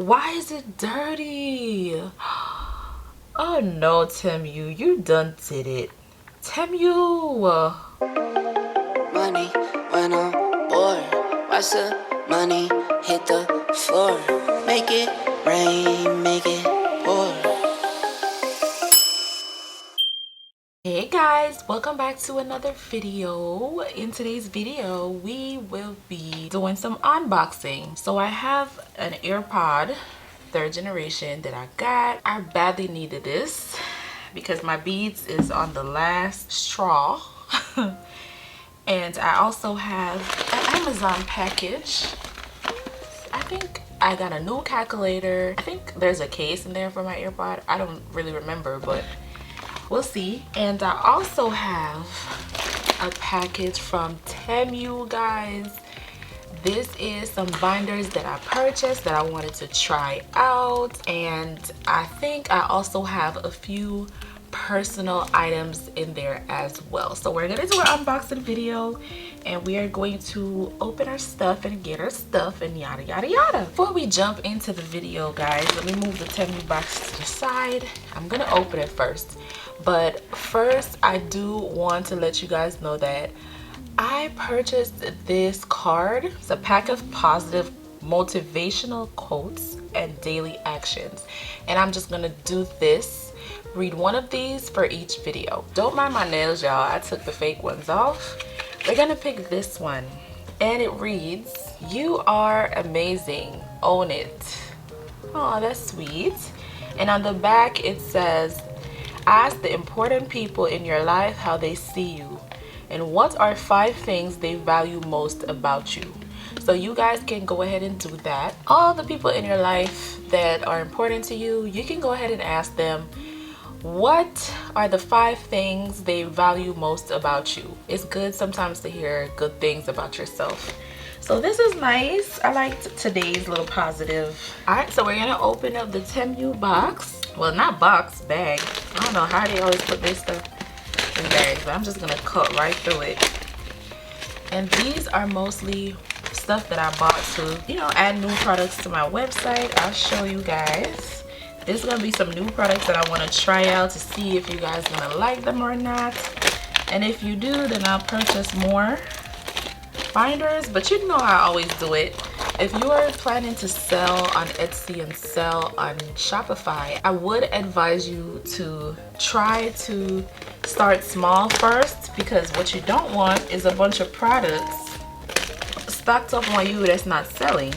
Why is it dirty? Oh no, TEMU, you done did it. TEMU. Money when I'm bored. Watch the money hit the floor. Make it rain, make it pour. Hey guys, welcome back to another video. In today's video, we will be doing some unboxing. So I have an AirPod, 3rd generation that I got. I badly needed this because my Beats is on the last straw. And I also have an Amazon package. I think I got a new calculator. I think there's a case in there for my AirPod. I don't really remember, but we'll see. And I also have a package from TEMU, guys. This is some binders that I purchased that I wanted to try out. And I think I also have a few personal items in there as well. So we're gonna do an unboxing video and we are going to open our stuff and get our stuff and yada yada yada. Before we jump into the video, guys, let me move the TEMU box to the side. I'm gonna open it first, but first I do want to let you guys know that I purchased this card. It's a pack of positive motivational quotes and daily actions, and I'm just gonna do this, read one of these for each video. Don't mind my nails, y'all. I took the fake ones off. We're gonna pick this one, and it reads, "You are amazing, own it." Oh, that's sweet. And on the back it says, "Ask the important people in your life how they see you, and what are 5 things they value most about you." So you guys can go ahead and do that. All the people in your life that are important to you, you can go ahead and ask them, what are the 5 things they value most about you? It's good sometimes to hear good things about yourself. So this is nice. I liked today's little positive. All right, so we're gonna open up the TEMU box. Well, not box, bag. I don't know how they always put their stuff in bags, but I'm just gonna cut right through it. And these are mostly stuff that I bought to, you know, add new products to my website. I'll show you guys. This is gonna be some new products that I want to try out to see if you guys are gonna like them or not. And if you do, then I'll purchase more binders. But you know I always do it. If you are planning to sell on Etsy and sell on Shopify, I would advise you to try to start small first, because what you don't want is a bunch of products stocked up on you that's not selling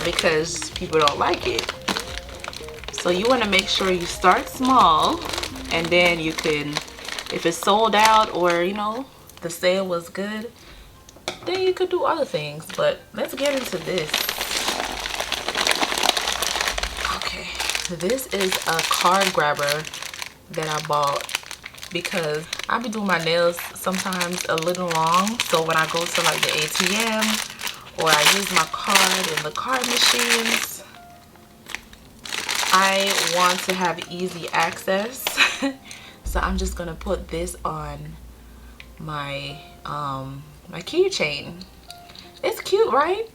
because people don't like it. So you want to make sure you start small, and then you can, if it's sold out or, you know, the sale was good, then you could do other things. But let's get into this. Okay, so this is a card grabber that I bought because I be doing my nails sometimes a little long. So when I go to like the ATM or I use my card in the card machines, I want to have easy access. So I'm just gonna put this on my my keychain. It's cute, right?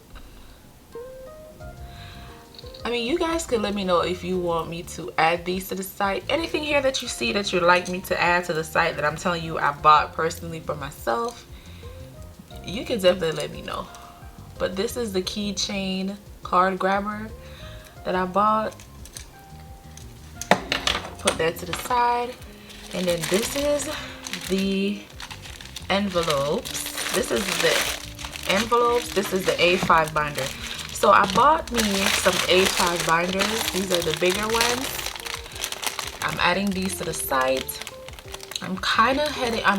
I mean, you guys can let me know if you want me to add these to the site. Anything here that you see that you'd like me to add to the site that I'm telling you I bought personally for myself, you can definitely let me know. But this is the keychain card grabber that I bought. Put that to the side. And then this is the envelopes. This is the envelopes. This is the A5 binder. So I bought me some A5 binders. These are the bigger ones. I'm adding these to the site. I'm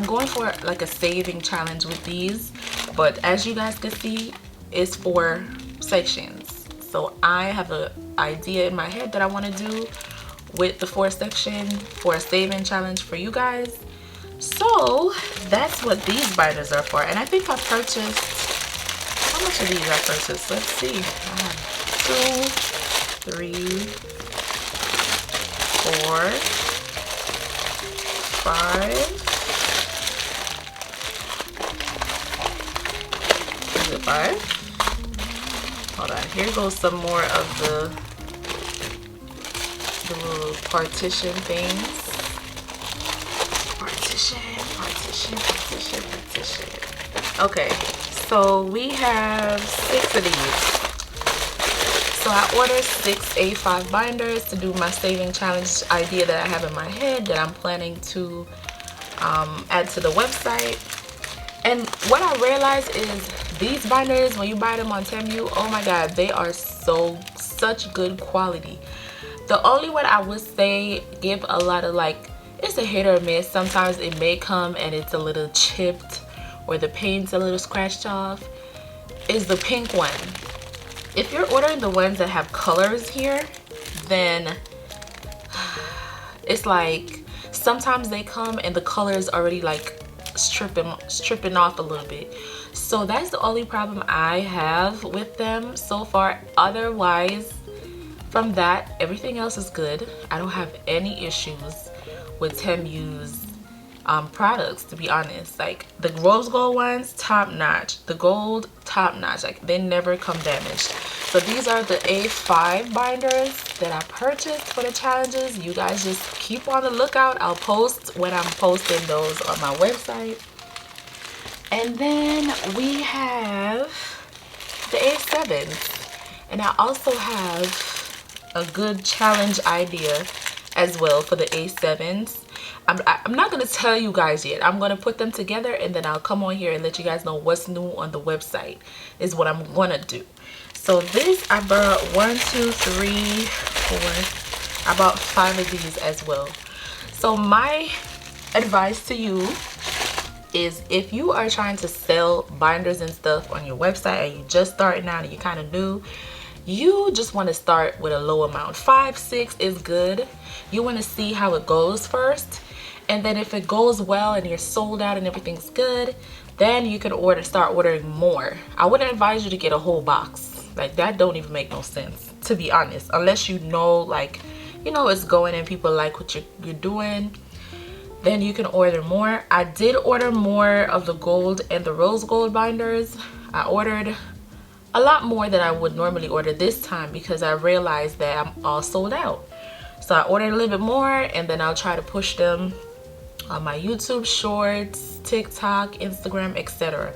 going for like a saving challenge with these, but as you guys can see, it's 4 sections. So I have an idea in my head that I want to do with the 4 section for a saving challenge for you guys. So that's what these binders are for. And I think I purchased, how much of these I purchased? Let's see. I have 2, 3, 4, 5. Is it 5? Hold on, here goes some more of the little partition things. Partition. Okay, so we have 6 of these. So I ordered 6 A5 binders to do my saving challenge idea that I have in my head that I'm planning to add to the website. And what I realized is these binders, when you buy them on TEMU, oh my god, they are such good quality. The only one I would say give a lot of, like, it's a hit or miss. Sometimes it may come and it's a little chipped or the paint's a little scratched off, is the pink one. If you're ordering the ones that have colors here, then it's like sometimes they come and the color is already like stripping off a little bit. So that's the only problem I have with them so far. Otherwise, from that, everything else is good. I don't have any issues with TEMU's products, to be honest. Like the rose gold ones, top notch. The gold, top notch. Like they never come damaged. So these are the A5 binders that I purchased for the challenges. You guys just keep on the lookout. I'll post when I'm posting those on my website. And then we have the A7s, and I also have a good challenge idea as well for the A7s. I'm not going to tell you guys yet. I'm going to put them together and then I'll come on here and let you guys know what's new on the website is what I'm going to do. So this, I bought 1, 2, 3, 4. I bought 5 of these as well. So my advice to you is if you are trying to sell binders and stuff on your website and you just starting out and you kind of new, you just want to start with a low amount. 5, 6 is good. You want to see how it goes first, and then if it goes well and you're sold out and everything's good, then you can start ordering more. I wouldn't advise you to get a whole box. Like that don't even make no sense, to be honest, unless you know, like, you know, it's going and people like what you're doing. Then you can order more. I did order more of the gold and the rose gold binders. I ordered a lot more than I would normally order this time because I realized that I'm all sold out. So I ordered a little bit more and then I'll try to push them on my YouTube shorts, TikTok, Instagram, etc.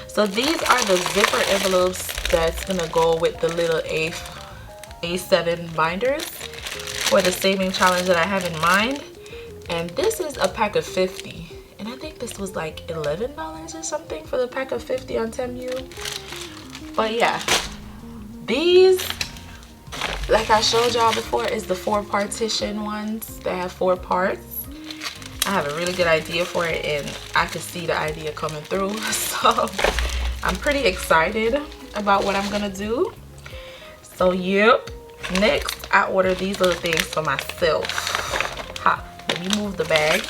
So these are the zipper envelopes that's gonna go with the little A7 binders for the saving challenge that I have in mind. And this is a pack of 50. And I think this was like $11 or something for the pack of 50 on TEMU. But yeah, these, like I showed y'all before, is the 4 partition ones. They have 4 parts. I have a really good idea for it and I could see the idea coming through. So I'm pretty excited about what I'm gonna do. So yep, next I ordered these little things for myself. Let me move the bag.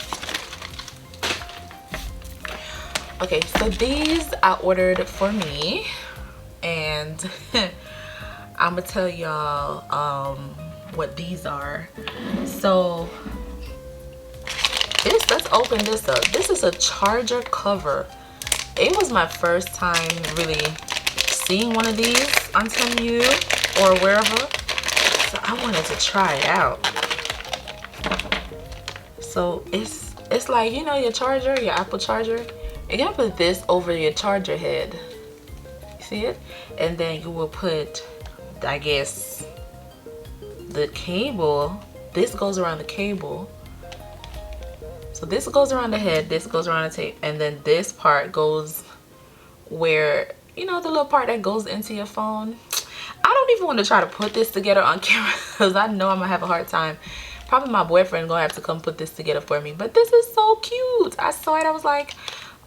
Okay, so these I ordered for me, and I'm gonna tell y'all what these are. So let's open this up. This is a charger cover. It was my first time really seeing one of these on TEMU or wherever, so I wanted to try it out. So it's like, you know, your charger, your Apple charger, you're gonna put this over your charger head. You see it? And then you will put, I guess, the cable. This goes around the cable. So this goes around the head, this goes around the tape, and then this part goes where, you know, the little part that goes into your phone. I don't even want to try to put this together on camera because I know I'm gonna have a hard time. Probably my boyfriend gonna have to come put this together for me, but this is so cute. I saw it, I was like,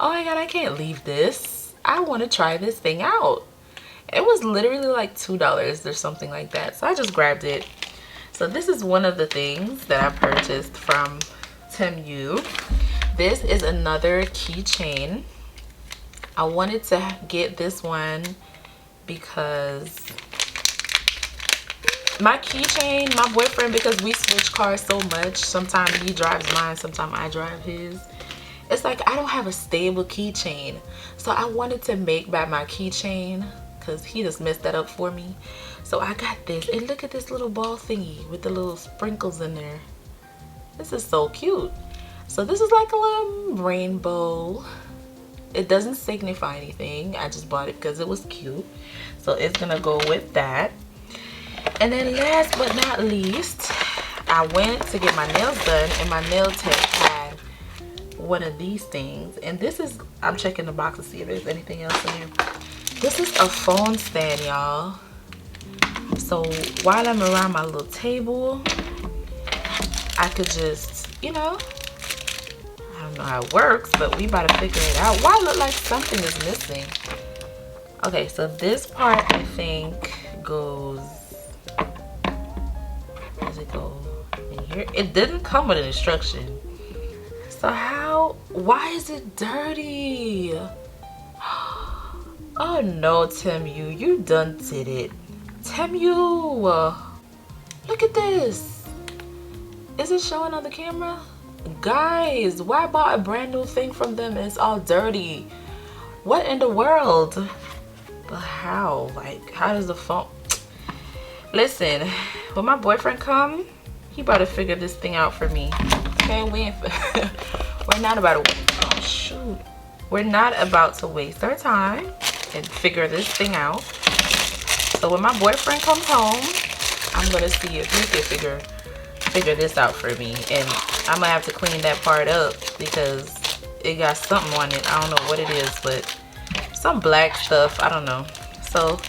oh my god, I can't leave this. I want to try this thing out. It was literally like $2 or something like that, so I just grabbed it. So this is one of the things that I purchased from TEMU. This is another keychain. I wanted to get this one because my keychain, my boyfriend, because we switch cars so much, sometimes he drives mine, sometimes I drive his. It's like I don't have a stable keychain, so I wanted to make back my keychain because he just messed that up for me. So I got this, and look at this little ball thingy with the little sprinkles in there. This is so cute. So this is like a little rainbow. It doesn't signify anything. I just bought it because it was cute. So it's gonna go with that. And then last but not least, I went to get my nails done, and my nail tech had one of these things. And this is, I'm checking the box to see if there's anything else in here. This is a phone stand, y'all. So while I'm around my little table, I could just, you know, I don't know how it works, but we about to figure it out. Why look like something is missing? Okay, so this part I think goes, does it go in here? It didn't come with an instruction. So how, why is it dirty? Oh no, TEMU, you done did it. TEMU, look at this. Is it showing on the camera? Guys, why I bought a brand new thing from them and it's all dirty? What in the world? But how? Like, how does the phone? Listen, when my boyfriend come, he about to figure this thing out for me. Okay, we're not about to, oh shoot. We're not about to waste our time and figure this thing out. So when my boyfriend comes home, I'm gonna see if he can figure this out for me. And I'm gonna have to clean that part up because it got something on it. I don't know what it is, but some black stuff, I don't know. So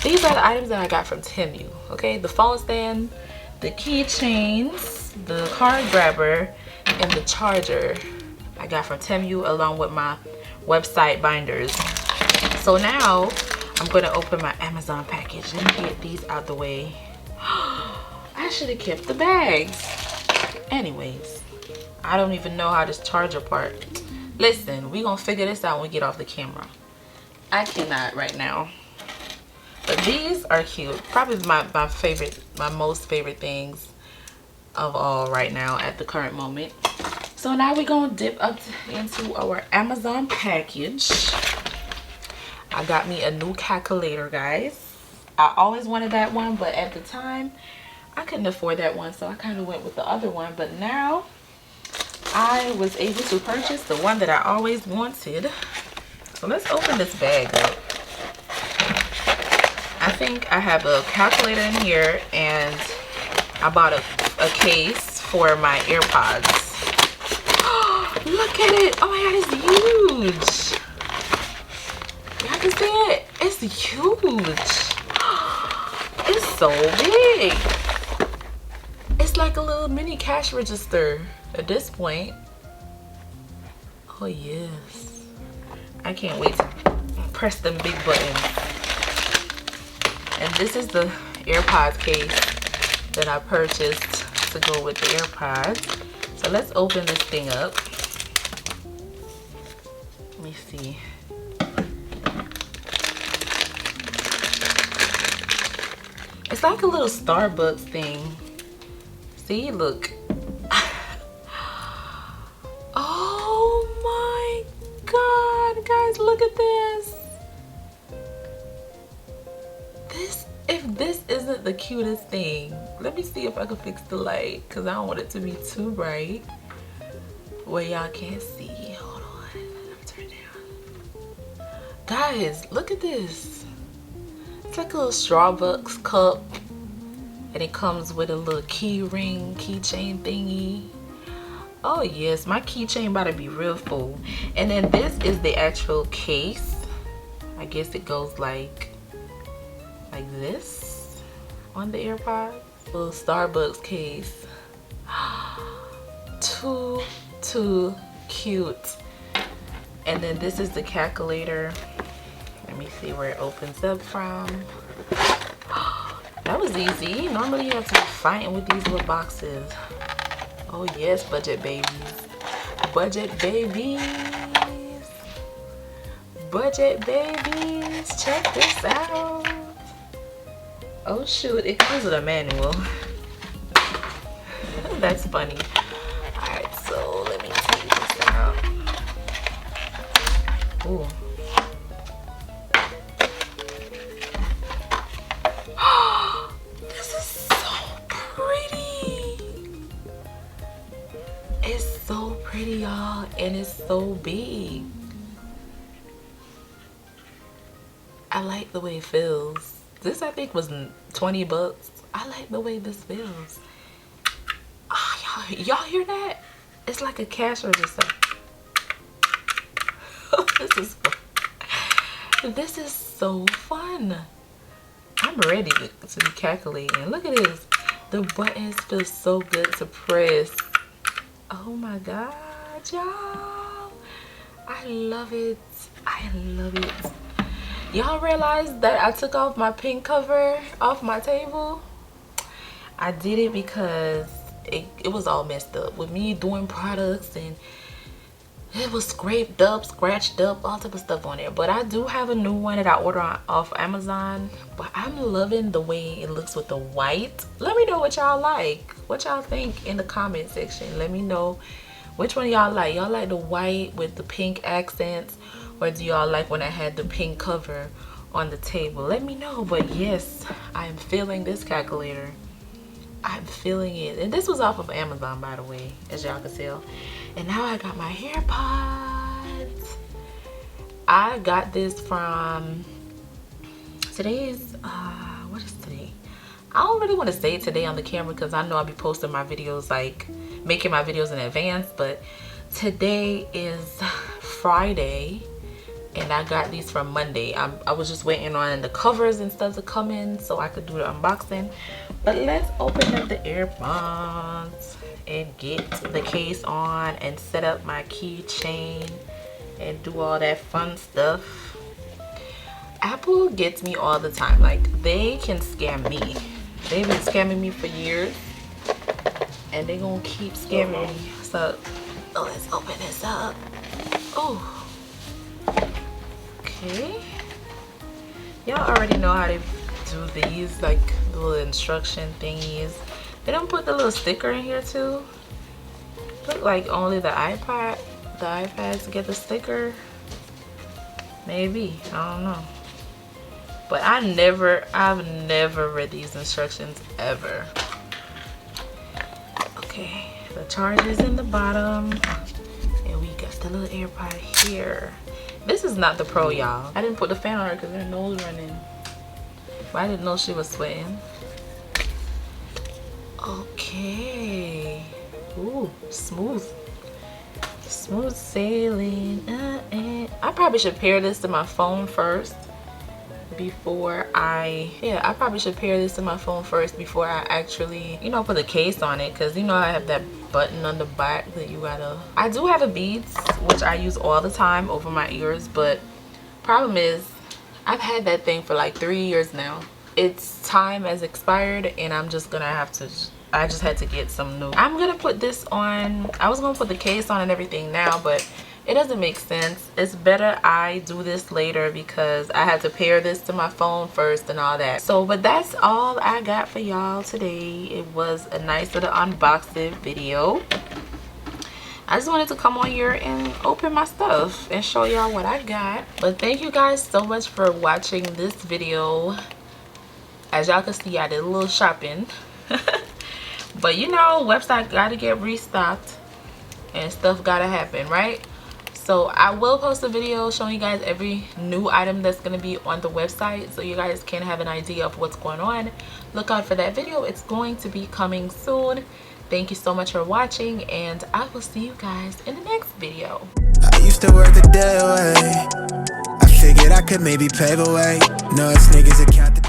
these are the items that I got from TEMU. Okay, the phone stand, the keychains, the card grabber, and the charger I got from TEMU along with my website binders. So now I'm gonna open my Amazon package. Let me get these out the way. I should have kept the bags. Anyways, I don't even know how this charger part. Listen, we gonna figure this out when we get off the camera. I cannot right now. But these are cute. Probably my favorite, my most favorite things of all right now at the current moment. So now we're gonna dip up into our Amazon package. I got me a new calculator, guys. I always wanted that one, but at the time I couldn't afford that one, so I kind of went with the other one. But now I was able to purchase the one that I always wanted. So let's open this bag up. I think I have a calculator in here, and I bought a case for my AirPods. Look at it! Oh my god, it's huge! Y'all can see it? It's huge! It's so big! It's like a little mini cash register at this point. Oh yes. I can't wait to press them big buttons. And this is the AirPods case that I purchased to go with the AirPods. So let's open this thing up. Let me see. It's like a little Starbucks thing. See, look. Oh my god, guys, look at this. If this isn't the cutest thing. Let me see if I can fix the light, because I don't want it to be too bright where y'all can't see. Hold on, let me turn it down. Guys, look at this. It's like a little Starbucks cup, and it comes with a little key ring, keychain thingy. Oh yes, my keychain about to be real full. And then this is the actual case. I guess it goes like this on the AirPods. Little Starbucks case. Too cute. And then this is the calculator. Let me see where it opens up from. That was easy. Normally you have to be fighting with these little boxes. Oh yes, budget babies. Budget babies. Budget babies. Check this out. Oh shoot, it comes with a manual. That's funny. Alright, so let me take this out. Ooh. and it's so big. I like the way it feels. This I think was 20 bucks. I like the way this feels. Ah, y'all hear that? It's like a cash register. This is fun. This is so fun. I'm ready to be calculating. Look at this. The buttons feel so good to press. Oh my god, y'all. I love it. I love it. Y'all realize that I took off my pink cover off my table? I did it because it was all messed up with me doing products, and it was scraped up, scratched up, all type of stuff on there. But I do have a new one that I ordered off Amazon. But I'm loving the way it looks with the white. Let me know what y'all like. What y'all think in the comment section. Let me know which one y'all like. Y'all like the white with the pink accents, or do y'all like when I had the pink cover on the table? Let me know. But yes, I am feeling this calculator. I'm feeling it. And this was off of Amazon, by the way, as y'all can tell. And now I got my AirPods. I got this from today's what is today? I don't really want to say today on the camera because I know I'll be posting my videos, like making my videos in advance, but today is Friday and I got these from Monday. I was just waiting on the covers and stuff to come in so I could do the unboxing. But let's open up the AirPods and get the case on and set up my keychain and do all that fun stuff. Apple gets me all the time. Like, they can scam me. They've been scamming me for years and they gonna keep scamming me. So let's open this up. Oh, okay. Y'all already know how to do these, like the little instruction thingies. They don't put the little sticker in here too. Look like only the iPads get the sticker. Maybe, I don't know. But I've never read these instructions ever. Okay, the charger's in the bottom. And we got the little AirPod here. This is not the Pro, y'all. I didn't put the fan on her because her nose running. But I didn't know she was sweating. Okay. Ooh, smooth. Smooth sailing. I probably should pair this to my phone first before I probably should pair this to my phone first before I actually, you know, put the case on it, because you know I have that button on the back that you gotta. I do have a Beats, which I use all the time over my ears, but problem is I've had that thing for like 3 years now. Its time has expired and I'm just gonna have to, I just had to get some new. I'm gonna put this on. I was gonna put the case on and everything now, but it doesn't make sense. It's better I do this later because I had to pair this to my phone first and all that. So, but that's all I got for y'all today. It was a nice little unboxing video. I just wanted to come on here and open my stuff and show y'all what I got. But thank you guys so much for watching this video. As y'all can see, I did a little shopping. But you know, website gotta get restocked and stuff gotta happen, right? So I will post a video showing you guys every new item that's going to be on the website, so you guys can have an idea of what's going on. Look out for that video. It's going to be coming soon. Thank you so much for watching, and I will see you guys in the next video. I used to work the day away. I figured I could maybe pave a way. No, it's niggas that count the